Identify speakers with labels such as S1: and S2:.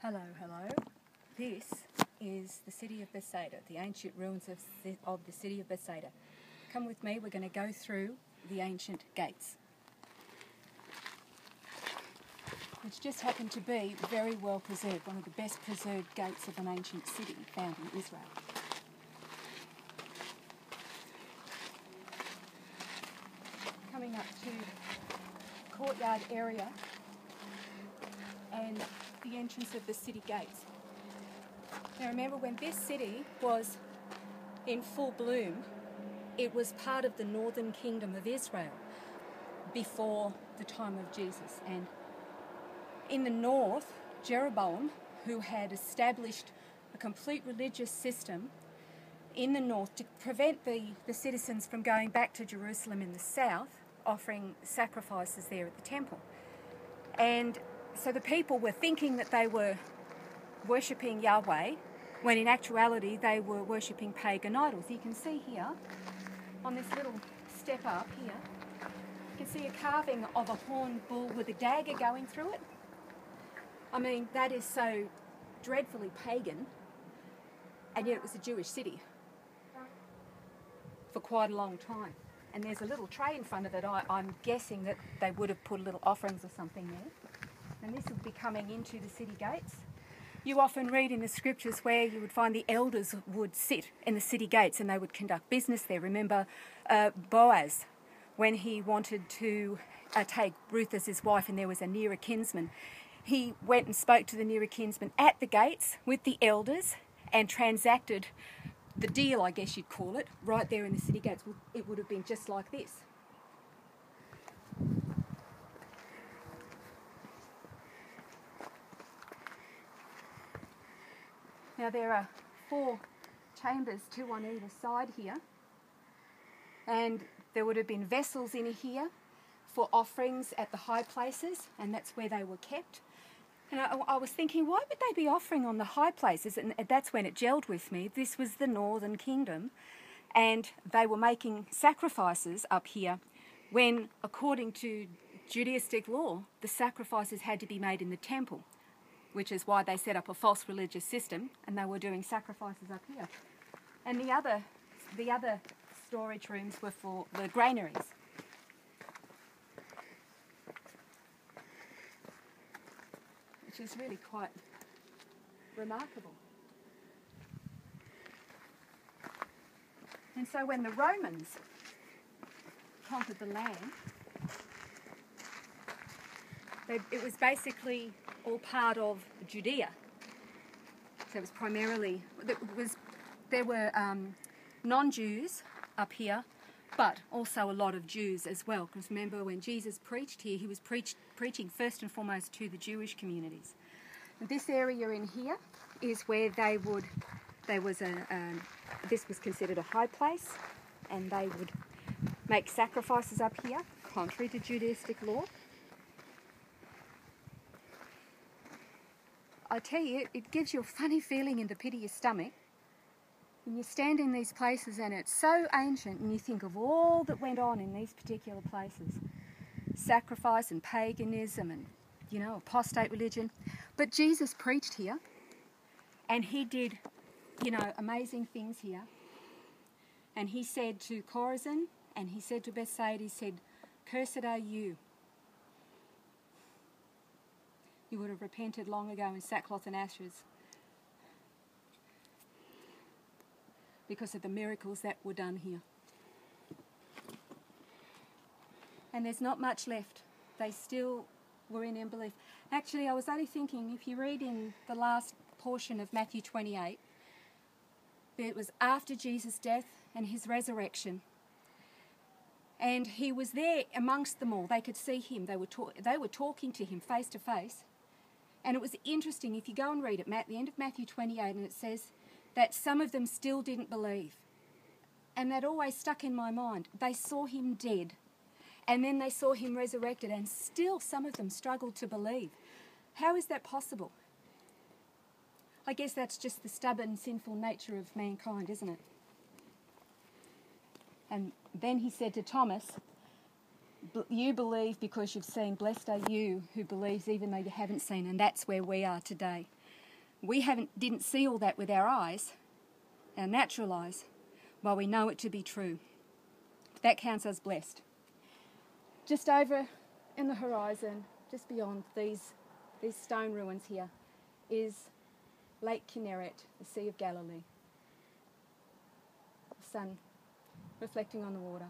S1: Hello, hello. This is the city of Bethsaida, the ancient ruins of the city of Bethsaida. Come with me, we're going to go through the ancient gates, which just happen to be very well preserved, one of the best preserved gates of an ancient city found in Israel. Coming up to the courtyard area and the entrance of the city gates. Now remember, when this city was in full bloom, it was part of the northern kingdom of Israel before the time of Jesus. And in the north, Jeroboam, who had established a complete religious system in the north to prevent the citizens from going back to Jerusalem in the south, offering sacrifices there at the temple. And so the people were thinking that they were worshipping Yahweh, when in actuality they were worshipping pagan idols. You can see here, on this little step up here, you can see a carving of a horned bull with a dagger going through it. I mean, that is so dreadfully pagan, and yet it was a Jewish city for quite a long time. And there's a little tray in front of it. I'm guessing that they would have put little offerings or something there. And this would be coming into the city gates. You often read in the scriptures where you would find the elders would sit in the city gates and they would conduct business there. Remember Boaz, when he wanted to take Ruth as his wife and there was a nearer kinsman, he went and spoke to the nearer kinsman at the gates with the elders and transacted the deal, I guess you'd call it, right there in the city gates. It would have been just like this. Now there are 4 chambers, 2 on either side here, and there would have been vessels in here for offerings at the high places, and that's where they were kept. And I was thinking, why would they be offering on the high places? And that's when it gelled with me. This was the northern kingdom, and they were making sacrifices up here when, according to Judaistic law, the sacrifices had to be made in the temple, which is why they set up a false religious system, and they were doing sacrifices up here. And the other storage rooms were for the granaries. Which is really quite remarkable. And so when the Romans conquered the land, it was basically all part of Judea. So it was primarily, there were non-Jews up here, but also a lot of Jews as well. Because remember, when Jesus preached here, he was preaching first and foremost to the Jewish communities. And this area in here is where this was considered a high place, and they would make sacrifices up here, contrary to Judaistic law. I tell you, it gives you a funny feeling in the pit of your stomach when you stand in these places and it's so ancient and you think of all that went on in these particular places. Sacrifice and paganism and, apostate religion. But Jesus preached here and he did, amazing things here. And he said to Chorazin and he said to Bethsaida, he said, "Cursed are you. You would have repented long ago in sackcloth and ashes because of the miracles that were done here." And there's not much left. They still were in unbelief. Actually, I was only thinking, if you read in the last portion of Matthew 28, it was after Jesus' death and his resurrection. And he was there amongst them all. They could see him. They were talking to him face to face. And it was interesting, if you go and read it, at the end of Matthew 28, and it says that some of them still didn't believe. And that always stuck in my mind. They saw him dead, and then they saw him resurrected, and still some of them struggled to believe. How is that possible? I guess that's just the stubborn, sinful nature of mankind, isn't it? And then he said to Thomas, You believe because you've seen. Blessed are you who believes even though you haven't seen. And that's where we are today. We didn't see all that with our eyes, our natural eyes, while we know it to be true. That counts us blessed. Just over in the horizon, just beyond these stone ruins here, is Lake Kinneret, the Sea of Galilee. The sun reflecting on the water.